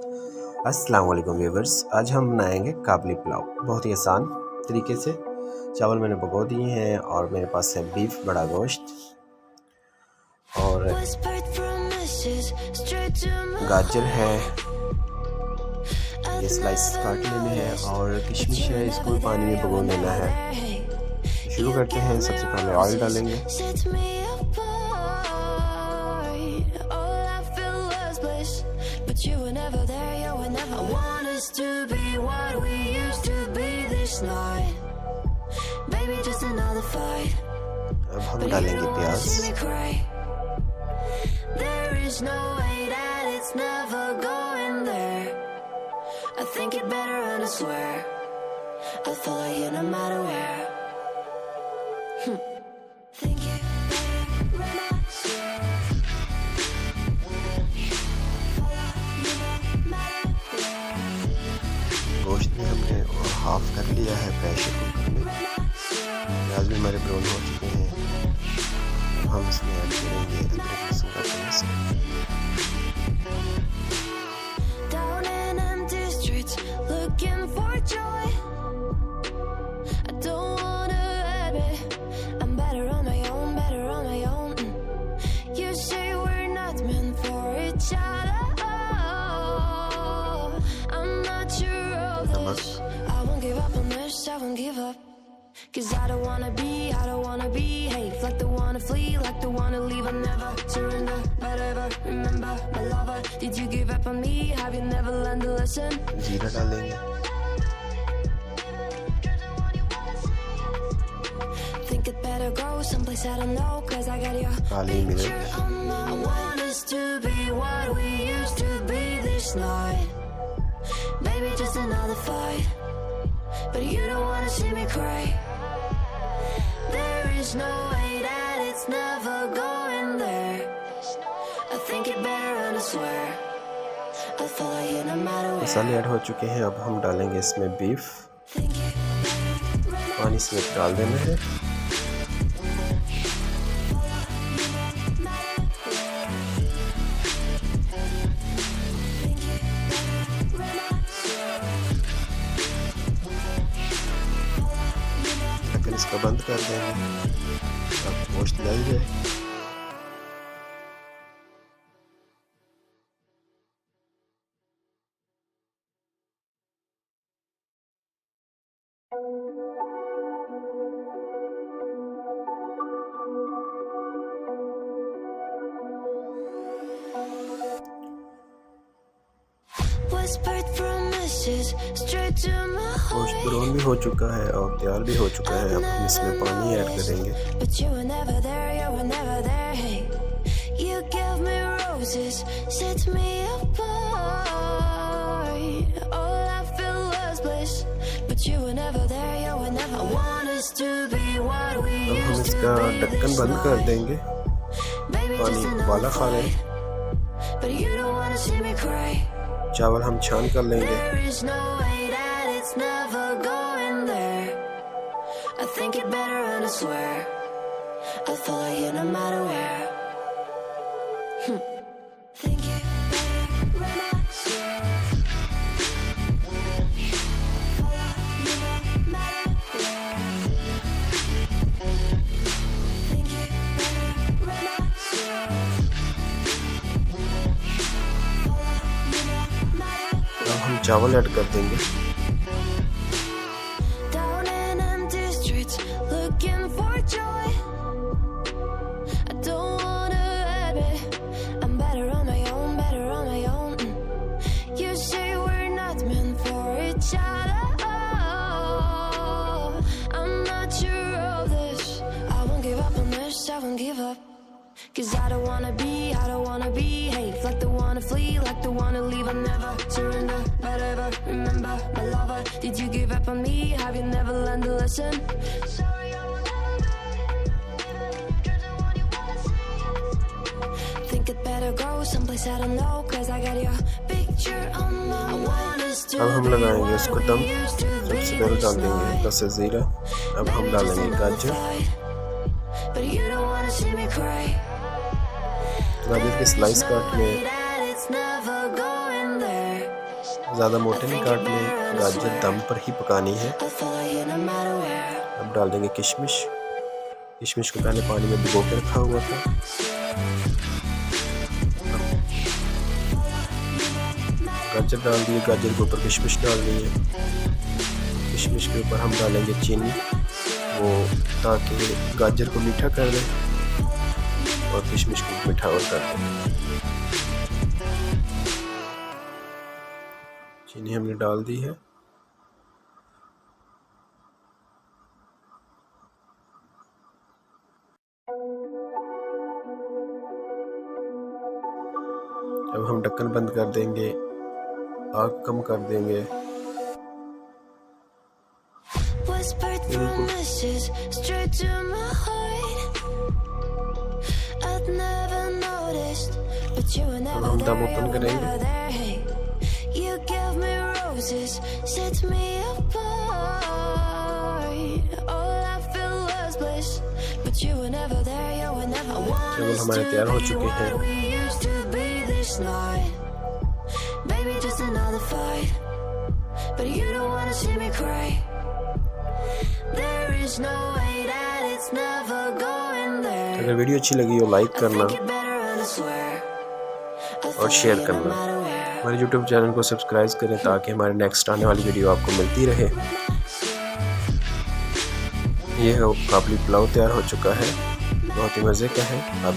अस्सलाम वालेकुम व्यूअर्स, आज हम बनाएंगे काबली पुलाव बहुत ही आसान तरीके से। चावल मैंने भिगो दिए हैं और मेरे पास है बीफ बड़ा गोश्त और गाजर है, ये स्लाइस काट लेने हैं और किशमिश है, इसको भी पानी में भिगो लेना है। शुरू करते हैं। सबसे पहले ऑयल डालेंगे। You were never there, you were never. I want us to be what we used to be this night. Baby, just another fight. अब हम डालेंगे प्याज। There is no way that it's never going there. I think it better and I swear I'll follow you no matter where. Think it better and I swear. गोश्त में हमने half कर लिया है प्रेशर कुकर में। प्याज भी हमारे ब्राउन हो चुके हैं। हम इसमें ऐड करेंगे अदरक लहसुन का paste. Down in empty streets looking for joy. I don't wanna admit I'm better on my own, better on my own. You say we're not meant for each other. I'm not sure of this. I won't give up on this, I won't give up. Cause I don't wanna behave like the wanna flee, like the wanna leave. I never surrender, but ever remember my lover. Did you give up on me? Have you never learned a lesson? जीरा डालेंगे। Think it better go someplace I don't know. Cause I got your काली मिर्च। I want us to be what we used to be this night. Baby, just another fight. But you don't wanna see me cry. There is no way that it's never going there. I think it better and I swear I'll follow you no matter where. मसाले add हो चुके हैं। अब हम डालेंगे इसमें beef. पानी इसमें डाल देना है। ढक्कन इसका बंद कर देंगे। अब गोश्त डाल जाए। गोश्त ब्राउन भी हो चुका है और तैयार भी हो चुका है। अब हम इसमें पानी ऐड करेंगे। अब हम इसका ढक्कन बंद कर देंगे। पानी उबाला खा लें। चावल हम छान कर लेंगे। I think it better and I swear I'll follow you no matter where. Think it better and I swear follow you no matter where. Think it better and I swear follow you no matter where. अब हम चावल add कर देंगे। Looking for joy. I don't wanna admit I'm better on my own, better on my own. You say we're not meant for each other. I'm not sure of this. I won't give up on this, I won't give up. Cause I don't wanna behave like the wanna flee, like the wanna leave. I never surrender, but ever remember my lover. Did you give up on me? Have you never learned a lesson? Sorry, I will think it better go someplace I don't know. Cause I got your picture on my wall. अब हम लगाएंगे इसको दम। सबसे पहले डाल देंगे हल्का सा जीरा। अब हम डालेंगे गाजर। गाजर के स्लाइस काट लें। ज़्यादा मोटे नहीं काटने, गाजर दम पर ही पकानी है। अब डाल देंगे किशमिश। किशमिश को पहले पानी में भिगो के रखा हुआ था। गाजर डाल दिए, गाजर के ऊपर किशमिश डालनी है। किशमिश के ऊपर हम डालेंगे चीनी, वो ताकि गाजर को मीठा कर दें और किशमिश को मीठा और कर दें। चीनी हमने डाल दी है। अब हम ढक्कन बंद कर देंगे, आग कम कर देंगे। अब हम दम ओपन करेंगे। चावल हमारे तैयार हो चुके हैं। अगर वीडियो अच्छी लगी हो लाइक करना और शेयर करना। हमारे YouTube चैनल को सब्सक्राइब करें ताकि हमारे नेक्स्ट आने वाली वीडियो आपको मिलती रहे। ये काबली पुलाव तैयार हो चुका है, बहुत ही मज़े का है। आप